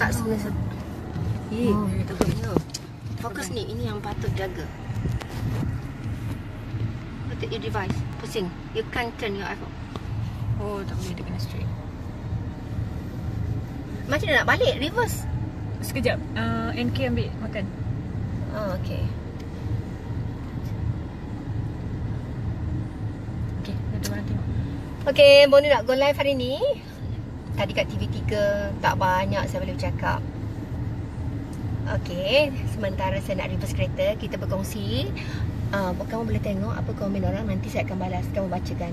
tak sebenarnya. Fokus ni, ini yang patut jaga. Patut your device, pusing. You can't turn your iPhone. Oh, tak boleh, dia kena straight. Macam mana nak balik, reverse? Sekejap, NK ambil makan. Oh, okay. Okay, ada orang tengok. Okay, Bonda nak go live hari ni. Tadi kat TV3 tak banyak saya boleh bercakap. Okay, sementara saya nak reverse kereta, kita berkongsi. Kamu boleh tengok apa komen orang, nanti saya akan balas, kamu bacakan.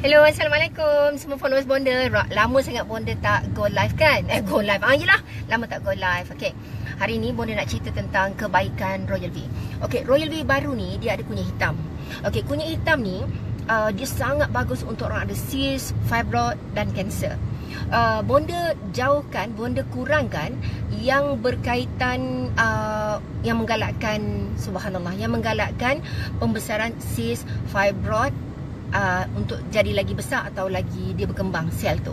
Hello, Assalamualaikum semua followers Bonda. Lama sangat Bonda tak go live kan? Go live, yelah, lama tak go live. Okay, hari ni Bonda nak cerita tentang kebaikan Royal V. Okay, Royal V baru ni, dia ada kunyit hitam. Okay, kunyit hitam ni dia sangat bagus untuk orang ada cyst, fibroid dan kanser. Bonda jauhkan, Bonda kurangkan yang berkaitan yang menggalakkan, subhanallah, yang menggalakkan pembesaran cyst, fibroid untuk jadi lagi besar atau lagi dia berkembang sel tu.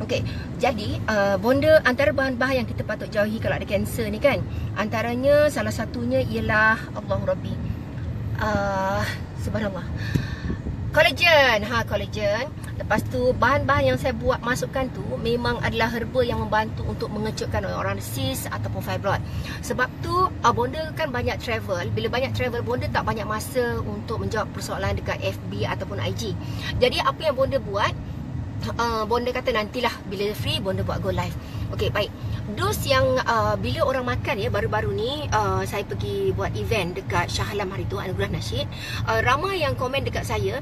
Okey, jadi Bonda antara bahan-bahan yang kita patut jauhi kalau ada kanser ni kan, antaranya salah satunya ialah Allahu Rabbi, subhanallah, collagen. Collagen. Lepas tu bahan-bahan yang saya buat masukkan tu memang adalah herba yang membantu untuk mengecutkan orang cyst ataupun fibroid. Sebab tu Bonda kan banyak travel. Bila banyak travel, Bonda tak banyak masa untuk menjawab persoalan dekat FB ataupun IG. Jadi apa yang Bonda buat, Bonda kata nantilah bila free Bonda buat go live. Okey, baik. Dos yang bila orang makan ya, baru-baru ni saya pergi buat event dekat Shah Alam hari tu, Anugerah Nasyid. Ramai yang komen dekat saya,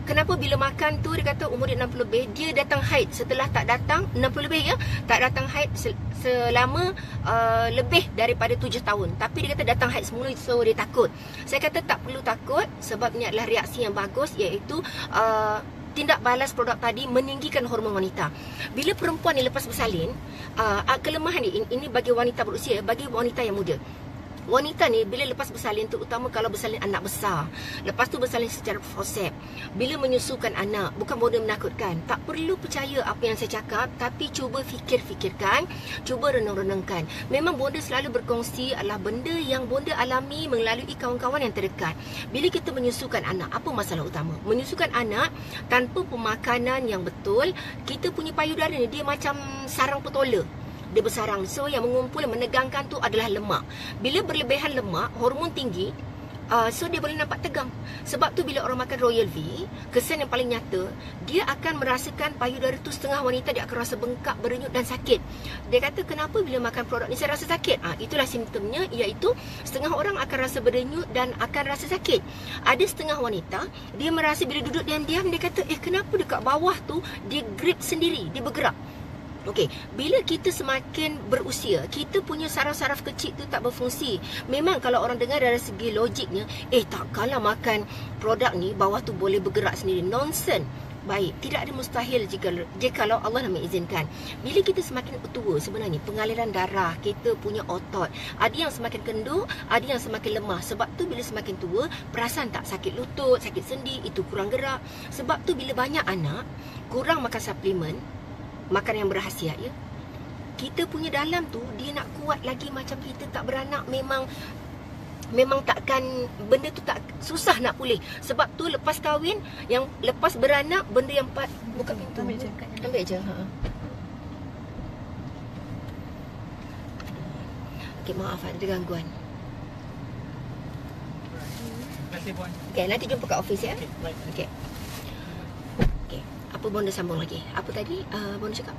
kenapa bila makan tu dia kata umur dia 60 lebih, dia datang haid setelah tak datang 60 lebih ya, tak datang haid selama lebih daripada 7 tahun. Tapi dia kata datang haid semula, so dia takut. Saya kata tak perlu takut, sebab ni adalah reaksi yang bagus, iaitu tindak balas produk tadi meninggikan hormon wanita. Bila perempuan ni lepas bersalin, kelemahan ni, ini bagi wanita berusia, bagi wanita yang muda. Wanita ni bila lepas bersalin, terutama kalau bersalin anak besar, lepas tu bersalin secara forceps, bila menyusukan anak, bukan Bonda menakutkan, tak perlu percaya apa yang saya cakap, tapi cuba fikirkan, cuba renung-renungkan. Memang Bonda selalu berkongsi adalah benda yang Bonda alami melalui kawan-kawan yang terdekat. Bila kita menyusukan anak, apa masalah utama? Menyusukan anak tanpa pemakanan yang betul, kita punya payudara ni dia macam sarang petola. Dia bersarang. So yang mengumpul, menegangkan tu adalah lemak. Bila berlebihan lemak, hormon tinggi, so dia boleh nampak tegang. Sebab tu bila orang makan Royal V, kesan yang paling nyata, dia akan merasakan payudara tu, setengah wanita dia akan rasa bengkak, berenyut dan sakit. Dia kata kenapa bila makan produk ni saya rasa sakit? Itulah simptomnya, iaitu setengah orang akan rasa berenyut dan akan rasa sakit. Ada setengah wanita, dia merasa bila duduk diam-diam, dia kata kenapa dekat bawah tu dia grip sendiri, dia bergerak. Okey, bila kita semakin berusia, kita punya saraf-saraf kecil tu tak berfungsi. Memang kalau orang dengar dari segi logiknya, takkanlah makan produk ni bawah tu boleh bergerak sendiri. Nonsense. Baik, tidak ada mustahil jikalau Allah mengizinkan. Bila kita semakin tua, sebenarnya pengaliran darah, kita punya otot, ada yang semakin kendur, ada yang semakin lemah. Sebab tu bila semakin tua, perasan tak sakit lutut, sakit sendi, itu kurang gerak. Sebab tu bila banyak anak, kurang makan suplemen, makan yang berkhasiat ya, kita punya dalam tu dia nak kuat lagi. Macam kita tak beranak, memang takkan, benda tu tak, susah nak pulih. Sebab tu lepas kahwin, yang lepas beranak, benda yang buka pintu, ambil je. Okey, maaf ada gangguan. Okey, nanti jumpa kat office ya. Okey. Apa Bonda sambung lagi? Apa tadi Bonda cakap?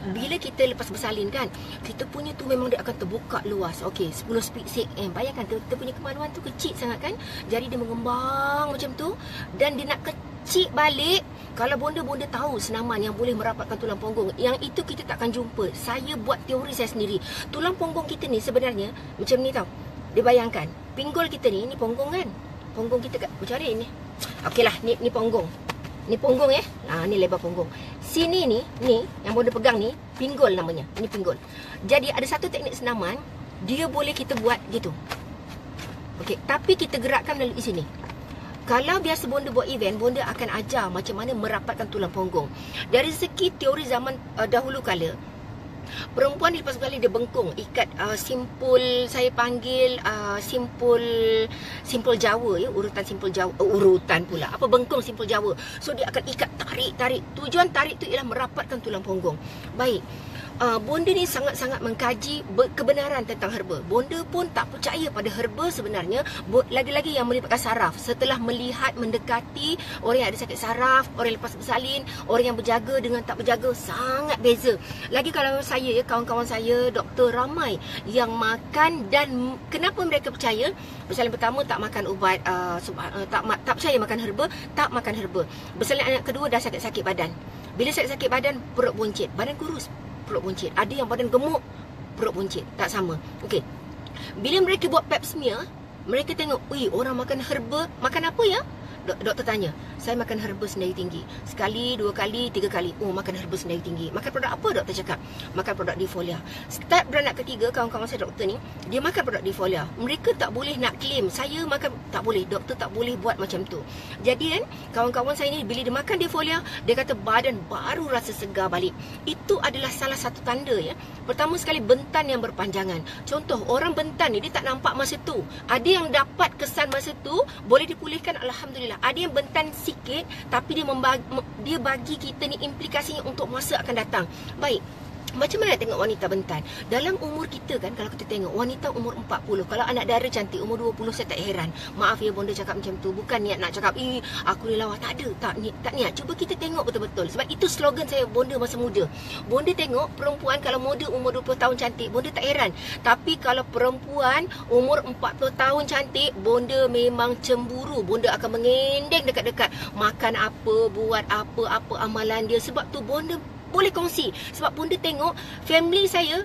Bila kita lepas bersalin kan, kita punya tu memang dia akan terbuka luas. Okey, 10 cm. Bayangkan kita punya kemaluan tu kecil sangat kan, jari dia mengembang macam tu, dan dia nak kecil balik. Kalau Bonda tahu senaman yang boleh merapatkan tulang punggung, yang itu kita takkan jumpa. Saya buat teori saya sendiri. Tulang punggung kita ni sebenarnya macam ni tau. Dia bayangkan, pinggul kita ni punggung kan. Punggung kita kat, macam mana ni? Okeylah, ni punggung. Ni punggung ya. Ni lebar punggung. Sini ni yang Bonda pegang ni, pinggul namanya. Ini pinggul. Jadi ada satu teknik senaman, dia boleh kita buat gitu. Okey, tapi kita gerakkan melalui sini. Kalau biasa bonda buat event, bonda akan ajar macam mana merapatkan tulang punggung. Dari segi teori zaman dahulu kala, perempuan lepas sekali dia bengkung, ikat simpul, saya panggil simpul Jawa ya, urutan simpul Jawa, urutan pula. Apa bengkung simpul Jawa. So dia akan ikat, tarik. Tujuan tarik tu ialah merapatkan tulang punggung. Baik. Bonda ni sangat-sangat mengkaji kebenaran tentang herba. Bonda pun tak percaya pada herba sebenarnya, lagi-lagi yang melibatkan saraf. Setelah melihat, mendekati orang yang ada sakit saraf, orang yang lepas bersalin, orang yang berjaga dengan tak berjaga, sangat beza. Lagi kalau saya ya, kawan-kawan saya, doktor ramai yang makan, dan kenapa mereka percaya? Bersalin pertama tak makan ubat, tak percaya makan herba, tak makan herba. Bersalin anak kedua dah sakit-sakit badan. Bila sakit-sakit badan, perut buncit, badan kurus, perut buncit. Ada yang badan gemuk, perut buncit. Tak sama. Okey. Bila mereka buat pap smear, mereka tengok, orang makan herba, makan apa ya? Doktor tanya, saya makan herba sendiri tinggi. Sekali, 2 kali, 3 kali. Oh, makan herba sendiri tinggi. Makan produk apa doktor cakap? Makan produk Difolia. Start beranak ketiga, kawan-kawan saya doktor ni, dia makan produk Difolia. Mereka tak boleh nak claim, saya makan, tak boleh. Doktor tak boleh buat macam tu. Jadi kan, kawan-kawan saya ni, bila dia makan Difolia, dia kata badan baru rasa segar balik. Itu adalah salah satu tanda ya. Pertama sekali, bentan yang berpanjangan. Contoh, orang bentan ni, dia tak nampak masa tu. Ada yang dapat kesan masa tu, boleh dipulihkan, alhamdulillah. Ada yang bentan sikit, tapi dia bagi kita ni implikasinya untuk masa akan datang. Baik. Macam mana nak tengok wanita bentan? Dalam umur kita kan, kalau kita tengok wanita umur 40, kalau anak dara cantik umur 20, saya tak heran. Maaf ya bonda cakap macam tu, bukan niat nak cakap aku ni lawa, tak ada, tak niat. Cuba kita tengok betul-betul. Sebab itu slogan saya bonda masa muda. Bonda tengok perempuan kalau muda umur 20 tahun cantik, bonda tak heran. Tapi kalau perempuan umur 40 tahun cantik, bonda memang cemburu. Bonda akan mengendeng dekat-dekat. Makan apa, buat apa amalan dia. Sebab tu bonda boleh kongsi. Sebab bonda tengok family saya,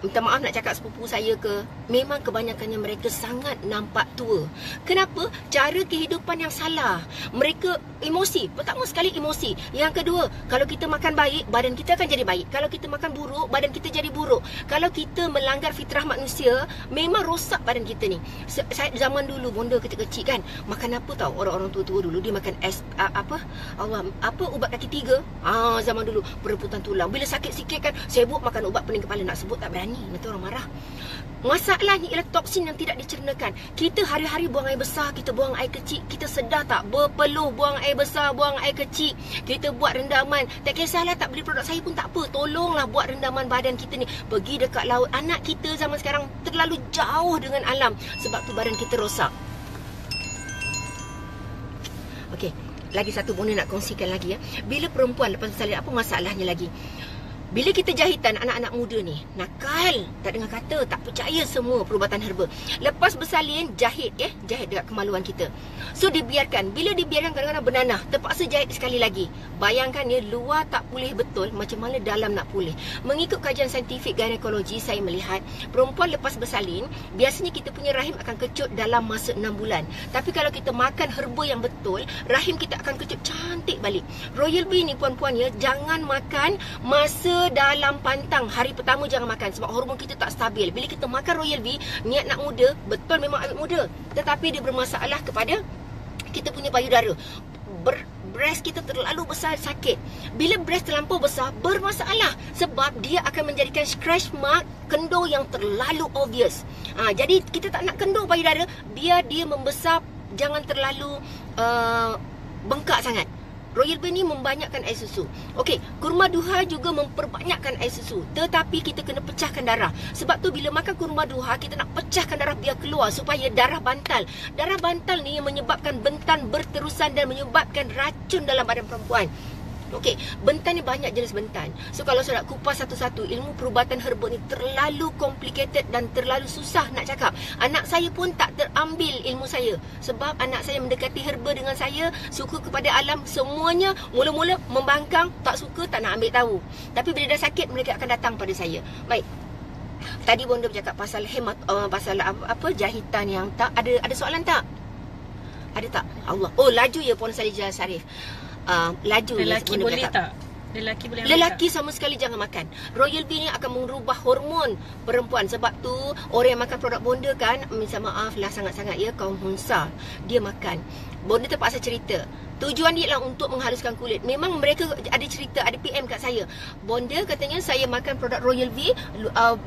minta maaf nak cakap sepupu saya ke, memang kebanyakannya mereka sangat nampak tua. Kenapa? Cara kehidupan yang salah. Mereka emosi. Pertama sekali emosi. Yang kedua, kalau kita makan baik, badan kita akan jadi baik. Kalau kita makan buruk, badan kita jadi buruk. Kalau kita melanggar fitrah manusia, memang rosak badan kita ni. Saya zaman dulu bonda kecil-kecil kan, makan apa tahu? Orang-orang tua-tua dulu dia makan ubat kaki 3. Zaman dulu perebutan tulang. Bila sakit sikit kan, sibuk makan ubat pening kepala. Nak sebut tak berani, nanti orang marah. Masalahnya ialah toksin yang tidak dicernakan. Kita hari-hari buang air besar, kita buang air kecil. Kita sedar tak? Berpeluh buang air besar, buang air kecil. Kita buat rendaman. Tak kisahlah tak beli produk saya pun tak apa. Tolonglah buat rendaman badan kita ni. Pergi dekat laut. Anak kita zaman sekarang terlalu jauh dengan alam. Sebab tu badan kita rosak. Okey, lagi satu bonda nak kongsikan lagi ya. Bila perempuan lepas bersalin, apa masalahnya lagi? Bila kita jahitan, anak-anak muda ni nakal, tak dengar kata, tak percaya semua perubatan herba. Lepas bersalin, jahit jahit dekat kemaluan kita. So dibiarkan. Bila dibiarkan, kadang-kadang bernanah, terpaksa jahit sekali lagi. Bayangkan ya, luar tak pulih betul, macam mana dalam nak pulih. Mengikut kajian saintifik ginekologi, saya melihat perempuan lepas bersalin, biasanya kita punya rahim akan kecut dalam masa 6 bulan. Tapi kalau kita makan herba yang betul, rahim kita akan kecut cantik balik. Royal Bee ni puan-puan ya, jangan makan masa dalam pantang. Hari pertama jangan makan sebab hormon kita tak stabil. Bila kita makan Royal Bee, niat nak muda, betul memang awet muda, tetapi dia bermasalah kepada kita punya payudara. Breast kita terlalu besar, sakit. Bila breast terlampau besar, bermasalah sebab dia akan menjadikan scratch mark, kendor yang terlalu obvious. Jadi kita tak nak kendor payudara, biar dia membesar, jangan terlalu bengkak sangat. Royal Bee ni membanyakkan air susu. Okey, kurma duha juga memperbanyakkan air susu. Tetapi kita kena pecahkan darah. Sebab tu bila makan kurma duha, kita nak pecahkan darah biar keluar supaya darah bantal. Darah bantal ni yang menyebabkan bentan berterusan dan menyebabkan racun dalam badan perempuan. Okey, bentan ni banyak jenis bentan. So kalau saya nak kupas satu-satu, ilmu perubatan herba ni terlalu complicated dan terlalu susah nak cakap. Anak saya pun tak terambil ilmu saya. Sebab anak saya mendekati herba dengan saya, suka kepada alam, semuanya mula-mula membangkang, tak suka, tak nak ambil tahu. Tapi bila dah sakit, mereka akan datang pada saya. Baik. Tadi bonda bercakap pasal hemat, pasal apa jahitan yang tak ada soalan tak? Ada tak? Allah. Oh, laju ya Puan Salijah Sarif. Laju lelaki boleh tak Lelaki boleh ambil Lelaki sama sekali jangan makan. Royal Bee ni akan merubah hormon perempuan. Sebab tu orang yang makan produk bonda kan, minta maaf lah sangat-sangat ya, kaum hunsa, dia makan. Bonda terpaksa cerita, tujuan dia lah untuk menghaluskan kulit. Memang mereka ada cerita, ada PM kat saya, bonda katanya saya makan produk Royal Bee,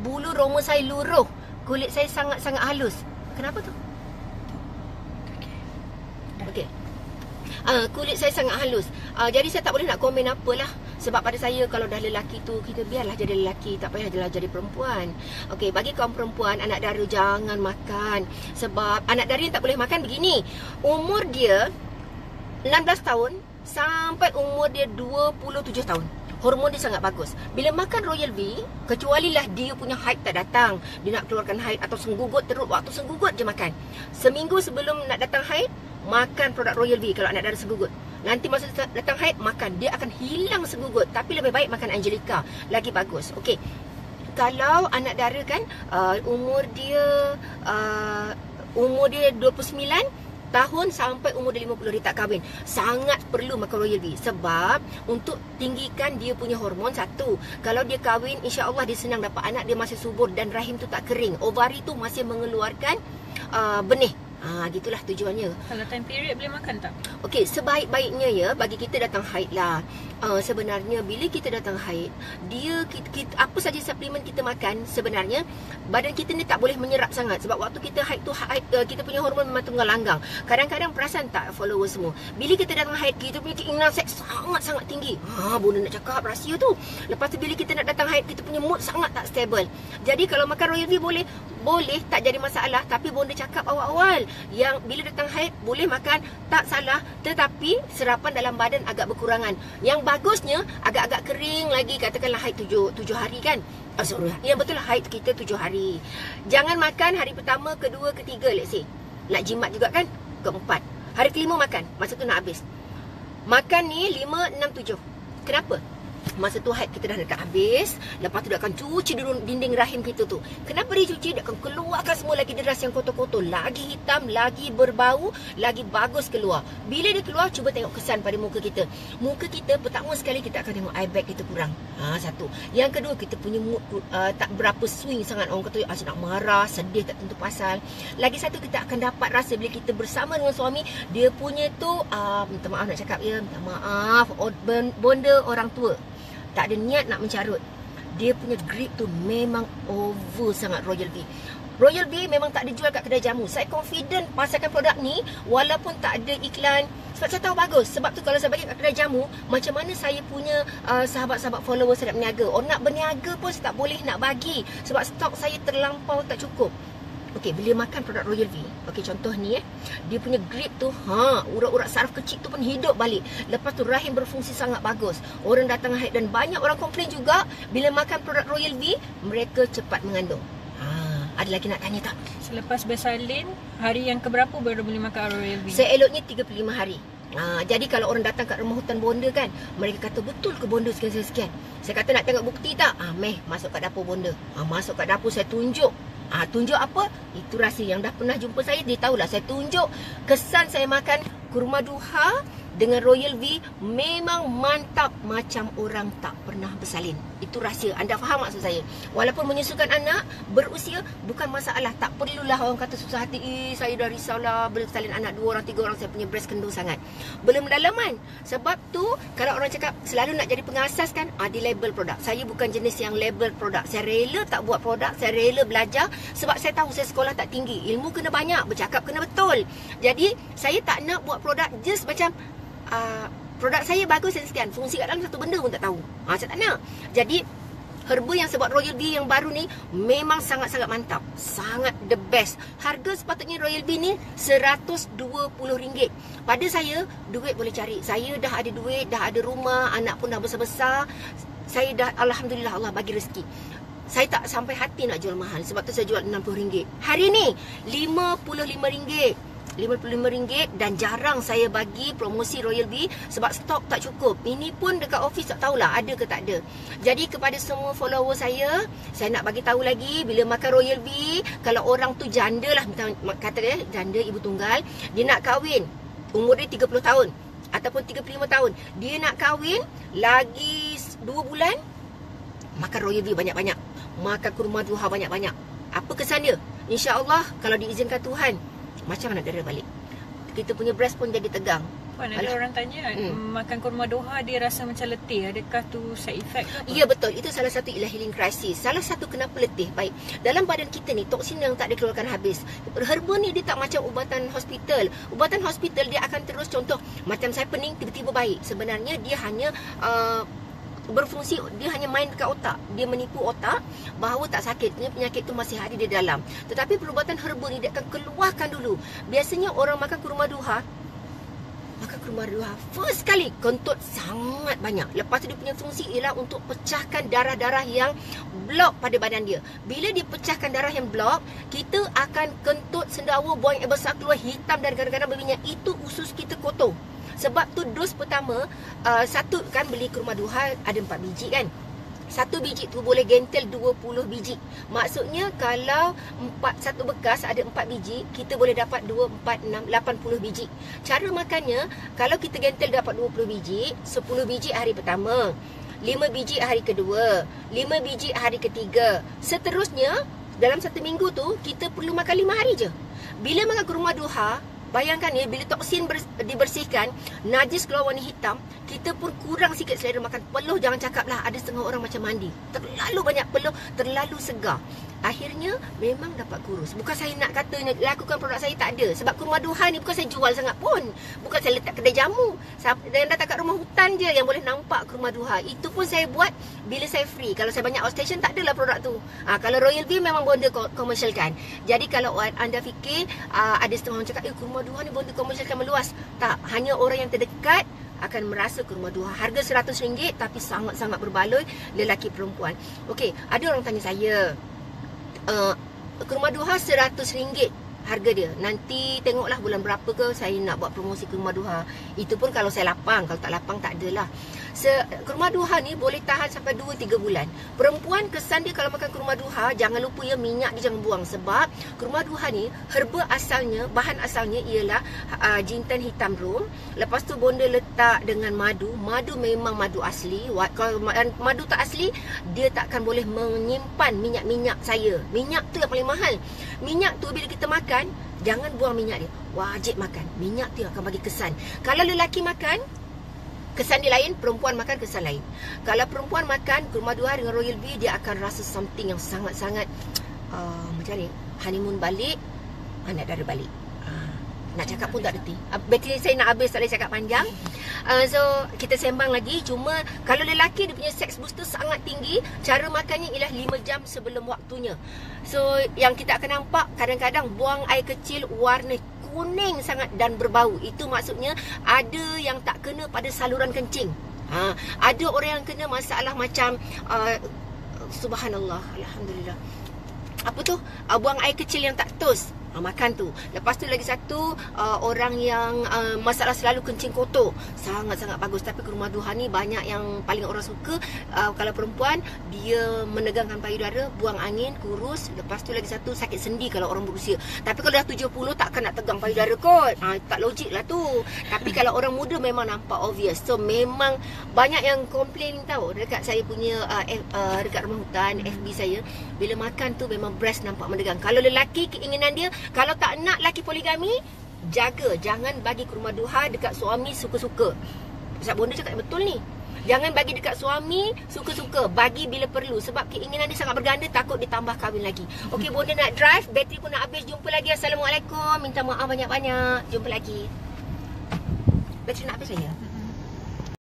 bulu roma saya luruh, kulit saya sangat-sangat halus. Kenapa tu? Okey. Kulit saya sangat halus. Jadi saya tak boleh nak komen apalah. Sebab pada saya, kalau dah lelaki tu, kita biarlah jadi lelaki, tak payahlah jadi perempuan. Okey, bagi kaum perempuan, anak dara jangan makan. Sebab anak dara yang tak boleh makan begini, umur dia 16 tahun sampai umur dia 27 tahun. Hormon dia sangat bagus. Bila makan Royal Bee, kecualilah dia punya haid tak datang, dia nak keluarkan haid atau senggugut teruk, waktu senggugut je makan. Seminggu sebelum nak datang haid, makan produk Royal Bee kalau anak dara senggugut. Nanti masa datang haid, makan. Dia akan hilang senggugut. Tapi lebih baik makan Angelica, lagi bagus. Okey, kalau anak dara kan, umur dia 29 tahun sampai umur dia 50, dia tak kahwin, sangat perlu makan Royal Bee. Sebab untuk tinggikan dia punya hormon. Satu, kalau dia kahwin, insya-Allah dia senang dapat anak, dia masih subur dan rahim tu tak kering, ovari tu masih mengeluarkan benih. Gitulah tujuannya. Kalau time period boleh makan tak? Okey, sebaik-baiknya ya, bagi kita datang haid lah. Sebenarnya bila kita datang haid, kita apa saja suplemen kita makan, sebenarnya badan kita ni tak boleh menyerap sangat. Sebab waktu kita haid tu, kita punya hormon memang tunggal langgang. Kadang-kadang perasan tak follower semua, bila kita datang haid, kita punya keinginan seks sangat-sangat tinggi. Bunda nak cakap rahsia tu. Lepas tu bila kita nak datang haid, kita punya mood sangat tak stable. Jadi kalau makan Royal Bee boleh tak jadi masalah. Tapi bonda cakap awal-awal, yang bila datang haid boleh makan, tak salah. Tetapi serapan dalam badan agak berkurangan. Yang bagusnya agak-agak kering lagi, katakanlah haid 7 hari kan. Yang betul lah haid kita 7 hari. Jangan makan hari pertama, kedua, ketiga, let's say. Nak jimat juga kan, keempat. Hari kelima makan, masa tu nak habis. Makan ni 5, 6, 7. Kenapa? Masa tu haid kita dah dekat habis. Lepas tu dia akan cuci dinding rahim kita tu. Kenapa dia cuci? Dia akan keluarkan semua lagi deras yang kotor-kotor, lagi hitam, lagi berbau, lagi bagus keluar. Bila dia keluar, cuba tengok kesan pada muka kita. Muka kita pertama sekali kita akan tengok eye bag kita kurang. Satu. Yang kedua, kita punya mood tak berapa swing sangat. Orang kata asyik nak marah, sedih tak tentu pasal. Lagi satu, kita akan dapat rasa bila kita bersama dengan suami, dia punya tu minta maaf nak cakap ya, minta maaf, bonda orang tua, tak ada niat nak mencarut. Dia punya grip tu memang over sangat Royal Bee. Royal Bee memang tak dijual kat kedai jamu. Saya confident pasarkan produk ni walaupun tak ada iklan. Sebab saya tahu bagus. Sebab tu kalau saya bagi kat kedai jamu, macam mana saya punya sahabat-sahabat follower saya nak berniaga. Orang nak berniaga pun saya tak boleh nak bagi. Sebab stok saya terlampau tak cukup. Okey, bila makan produk Royal Bee, okey, contoh ni dia punya grip tu, urat-urat saraf kecil tu pun hidup balik. Lepas tu rahim berfungsi sangat bagus. Orang datang haid dan banyak orang komplain juga bila makan produk Royal Bee, mereka cepat mengandung. Ada lagi nak tanya tak? Selepas bersalin, hari yang keberapa baru boleh makan Royal Bee? Seeloknya 35 hari. Jadi kalau orang datang kat rumah hutan bonda kan, mereka kata betul ke bonda sekian-sekian. Saya kata nak tengok bukti tak? Meh, masuk kat dapur bonda. Masuk kat dapur, saya tunjuk. Tunjuk apa? Itu rahsia. Yang dah pernah jumpa saya, dia tahulah. Saya tunjuk kesan saya makan kurma duha dengan Royal Bee memang mantap macam orang tak pernah bersalin. Itu rahsia. Anda faham maksud saya? Walaupun menyusukan anak berusia bukan masalah. Tak perlulah orang kata susah hati. Saya dah risaulah bersalin anak 2 orang, 3 orang, saya punya breast kendung sangat. Belum dalaman. Sebab tu kalau orang cakap selalu nak jadi pengasas kan, di label produk. Saya bukan jenis yang label produk. Saya rela tak buat produk. Saya rela belajar. Sebab saya tahu saya sekolah tak tinggi. Ilmu kena banyak, bercakap kena betul. Jadi saya tak nak buat produk just macam produk saya bagus dan sekian, fungsi kat dalam satu benda pun tak tahu. Saya tak nak. Jadi herba yang saya buat Royal Bee yang baru ni memang sangat-sangat mantap. Sangat the best. Harga sepatutnya Royal Bee ni RM120. Pada saya, duit boleh cari. Saya dah ada duit, dah ada rumah, anak pun dah besar-besar. Saya dah, Alhamdulillah, Allah bagi rezeki. Saya tak sampai hati nak jual mahal. Sebab tu saya jual RM60. Hari ni RM55. RM55 dan jarang saya bagi promosi Royal Bee sebab stok tak cukup. Ini pun dekat office tak tahulah ada ke tak ada. Jadi kepada semua follower saya nak bagi tahu lagi, bila makan Royal Bee, kalau orang tu janda lah, kata dia janda ibu tunggal, dia nak kahwin, umur dia 30 tahun. ataupun 35 tahun, dia nak kahwin lagi 2 bulan, makan royal bee banyak-banyak, makan kurma duha banyak-banyak. Apa kesan dia? InsyaAllah kalau diizinkan Tuhan, macam mana dia balik. Kita punya breast pun jadi tegang. Puan, ada orang tanya, makan kurma duha dia rasa macam letih. Adakah tu side effect ke apa? Ya, betul. Itu salah satu ialah healing crisis. Salah satu kenapa letih. Baik, dalam badan kita ni toksin yang tak dikeluarkan habis. Herba ni dia tak macam ubatan hospital. Ubatan hospital dia akan terus, contoh macam saya pening tiba-tiba baik. Sebenarnya dia hanya berfungsi, dia hanya main dekat otak. Dia menipu otak bahawa tak sakit, penyakit tu masih ada di dalam. Tetapi perubatan herba ni dia akan keluarkan dulu. Biasanya orang makan kurma duha, first kali kentut sangat banyak. Lepas tu dia punya fungsi ialah untuk pecahkan darah-darah yang blok pada badan dia. Bila dia pecahkan darah yang blok, kita akan kentut, sendawa, buang air besar keluar, hitam dan kadang-kadang berminyak. Itu usus kita kotor. Sebab tu dos pertama, satu kan beli kurma duha ada 4 biji kan. Satu biji tu boleh gentel 20 biji. Maksudnya kalau satu bekas ada 4 biji, kita boleh dapat 2, 4, 6, 80 biji. Cara makannya, kalau kita gentel dapat 20 biji, 10 biji hari pertama, 5 biji hari kedua, 5 biji hari ketiga. Seterusnya, dalam 1 minggu tu, kita perlu makan 5 hari je. Bila makan kurma duha, bayangkan ya, bila toksin dibersihkan, najis keluar warna hitam, kita pun kurang sikit selera makan. Peluh jangan cakap lah, ada setengah orang macam mandi. Terlalu banyak peluh, terlalu segar. Akhirnya memang dapat kurus. Bukan saya nak kata lakukan produk saya, tak ada. Sebab kurma duha ni bukan saya jual sangat pun. Bukan saya letak kedai jamu. Dan datang kat rumah hutan je yang boleh nampak kurma duha. Itu pun saya buat bila saya free. Kalau saya banyak outstation, tak adalah produk tu. Kalau Royal Bee memang bonda komersialkan. Jadi kalau anda fikir ada setengah orang cakap, kurma duha ni bonda komersialkan meluas. Tak, hanya orang yang terdekat akan merasa kurma duha. Harga RM100 tapi sangat-sangat berbaloi lelaki perempuan. Okey, ada orang tanya saya, kurma duha RM100 harga dia. Nanti tengoklah bulan berapa ke saya nak buat promosi kurma duha. Itu pun kalau saya lapang. Kalau tak lapang tak adalah. Kurma duha ni boleh tahan sampai 2-3 bulan. Perempuan kesan dia kalau makan kurma duha, jangan lupa ya, minyak dia jangan buang. Sebab kurma duha ni, herba asalnya, bahan asalnya ialah jintan hitam rum. Lepas tu bonda letak dengan madu. Madu memang madu asli. Kalau madu tak asli, dia tak akan boleh menyimpan minyak-minyak saya. Minyak tu yang paling mahal. Minyak tu bila kita makan, jangan buang minyak dia. Wajib makan. Minyak tu akan bagi kesan. Kalau lelaki makan, kesan dia lain, perempuan makan kesan lain. Kalau perempuan makan kurma duha dengan Royal Bee, dia akan rasa something yang sangat-sangat macam ni, honeymoon balik, anak dara balik. Nak cakap pun tak reti. Bateri saya nak habis, tak boleh cakap panjang. So kita sembang lagi. Cuma kalau lelaki dia punya sex booster sangat tinggi, cara makannya ialah 5 jam sebelum waktunya. So yang kita akan nampak, kadang-kadang buang air kecil warna kuning sangat dan berbau. Itu maksudnya ada yang tak kena pada saluran kencing. Ada orang yang kena masalah macam subhanallah, alhamdulillah, apa tu, buang air kecil yang tak tos. Makan tu. Lepas tu lagi satu, orang yang masalah selalu kencing kotor, sangat-sangat bagus. Tapi kurma duha ni banyak yang paling orang suka. Kalau perempuan, dia menegangkan payudara, buang angin, kurus. Lepas tu lagi satu, sakit sendi kalau orang berusia. Tapi kalau dah 70, takkan nak tegang payudara kot. Tak logik lah tu. Tapi kalau orang muda memang nampak obvious. So memang banyak yang komplain tau dekat saya punya dekat rumah hutan, FB saya. Bila makan tu memang breast nampak menegang. Kalau lelaki, keinginan dia, kalau tak nak laki poligami, jaga, jangan bagi kurma duha dekat suami suka-suka. Sebab bonda cakap betul ni. Jangan bagi dekat suami suka-suka, bagi bila perlu. Sebab keinginan dia sangat berganda, takut ditambah kahwin lagi. Okey, bonda nak drive, bateri pun nak habis. Jumpa lagi. Assalamualaikum. Minta maaf banyak-banyak. Jumpa lagi. Bateri nak habis saya.